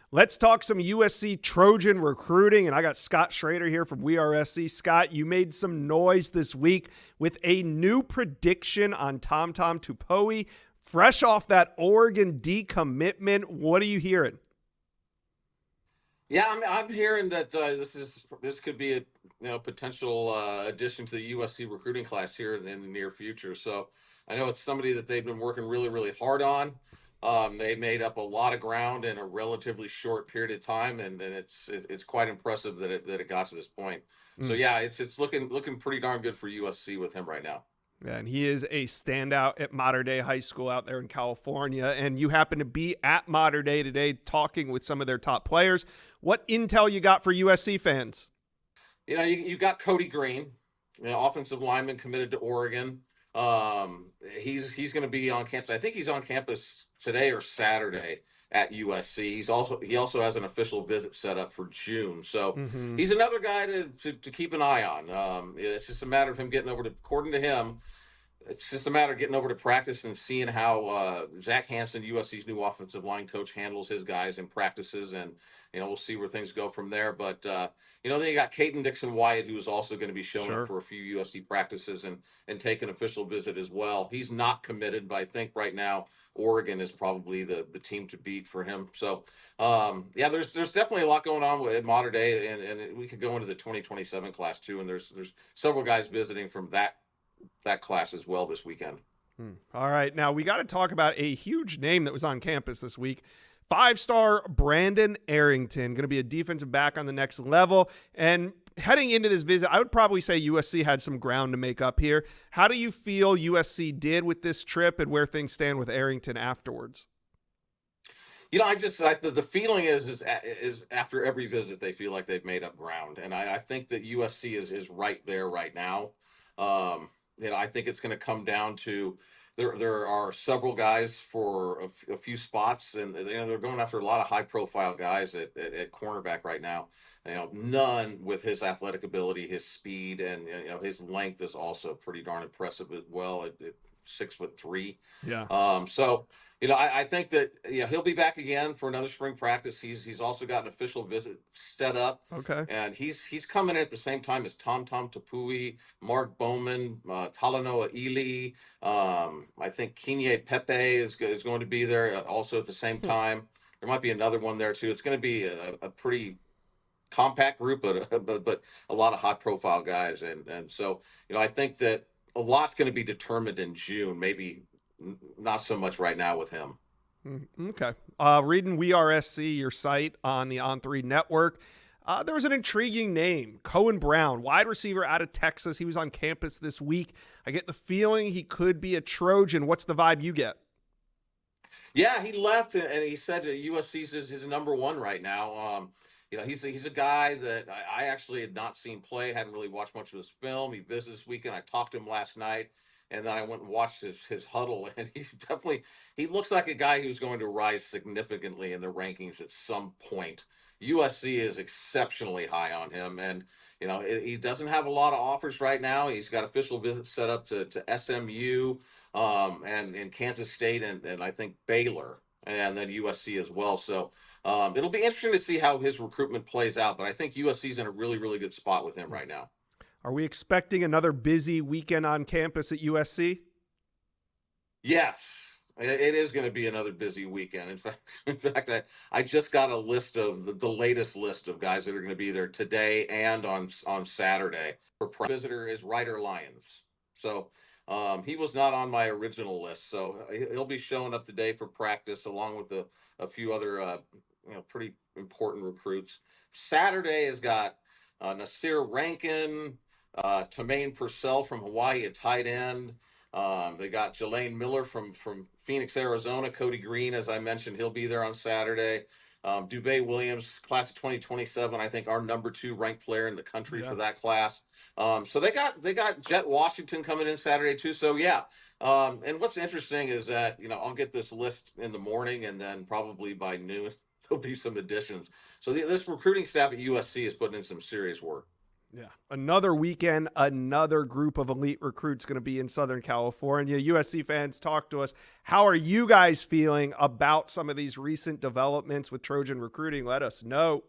Let's talk some USC Trojan recruiting, and I got Scott Schrader here from WeAreSC. Scott, you made some noise this week with a new prediction on Tom Tupoe, fresh off that Oregon decommitment. What are you hearing? Yeah, I'm hearing that this could be a potential addition to the USC recruiting class here in the near future. So I know it's somebody that they've been working really hard on. They made up a lot of ground in a relatively short period of time, and it's quite impressive that it got to this point. So Mm. yeah, it's looking pretty darn good for USC with him right now. Yeah, and he is a standout at Mater Dei High School out there in California. And you happen to be at Mater Dei today talking with some of their top players. What intel you got for USC fans? You got Cody Green, offensive lineman committed to Oregon. He's going to be on campus. I think he's on campus today or Saturday at USC. He also has an official visit set up for June. So Mm-hmm. he's another guy to keep an eye on. It's just a matter of him getting over to, according to him, it's just a matter of getting over to practice and seeing how Zach Hanson, USC's new offensive line coach, handles his guys in practices, and we'll see where things go from there. But then you got Caden Dixon Wyatt, who is also going to be showing up Sure. for a few USC practices and take an official visit as well. He's not committed, but I think right now Oregon is probably the team to beat for him. So yeah, there's definitely a lot going on with Mater Dei, and we could go into the 2027 class too. And there's several guys visiting from that class as well this weekend. All right. Now, we got to talk about a huge name that was on campus this week. Five-star Brandon Arrington, going to be a defensive back on the next level. And heading into this visit, I would probably say USC had some ground to make up here. How do you feel USC did with this trip and where things stand with Arrington afterwards? The feeling is after every visit they feel like they've made up ground, and I think that USC is right there right now. I think it's going to come down to there are several guys for a few spots, and they're going after a lot of high profile guys at cornerback right now. None with his athletic ability, his speed, and his length is also pretty darn impressive as well at 6'3". Yeah. So I think that he'll be back again for another spring practice. He's also got an official visit set up, Okay. and he's coming in at the same time as Tom Tupui, Mark Bowman, Talanoa Ely. I think Kinye Pepe is going to be there also at the same time. There might be another one there too. It's going to be a pretty compact group, but a lot of high profile guys, and so I think that a lot's going to be determined in June. Maybe not so much right now with him. Okay. Reading WeAreSC, your site on the On3 network, there was an intriguing name, Kohen Brown, wide receiver out of Texas. He was on campus this week. I get the feeling he could be a Trojan. What's the vibe you get? Yeah, he left and he said that USC's his number one right now. He's a guy that I actually had not seen play, hadn't really watched much of his film. He visited this weekend. I talked to him last night, and then I went and watched his huddle, and he looks like a guy who's going to rise significantly in the rankings at some point. USC is exceptionally high on him, and he doesn't have a lot of offers right now. He's got official visits set up to SMU, and in Kansas State, and I think Baylor, and then USC as well. So it'll be interesting to see how his recruitment plays out, but I think USC's in a really good spot with him right now. Are we expecting another busy weekend on campus at USC? Yes, it is going to be another busy weekend. In fact, I just got a list of the latest list of guys that are going to be there today and on Saturday. Visitor is Ryder Lyons. So he was not on my original list. So he'll be showing up today for practice along with a few other pretty important recruits. Saturday has got Nasir Rankin, Tamaine Purcell from Hawaii, a tight end. They got Jelaine Miller from Phoenix, Arizona. Cody Green, as I mentioned, he'll be there on Saturday. Duvay Williams, class of 2027, I think our number 2 ranked player in the country for that class. So they got Jet Washington coming in Saturday too. So yeah. And what's interesting is that, I'll get this list in the morning, and then probably by noon, there'll be some additions. So this recruiting staff at USC is putting in some serious work. Yeah. Another weekend, another group of elite recruits going to be in Southern California. USC fans, talk to us. How are you guys feeling about some of these recent developments with Trojan recruiting? Let us know.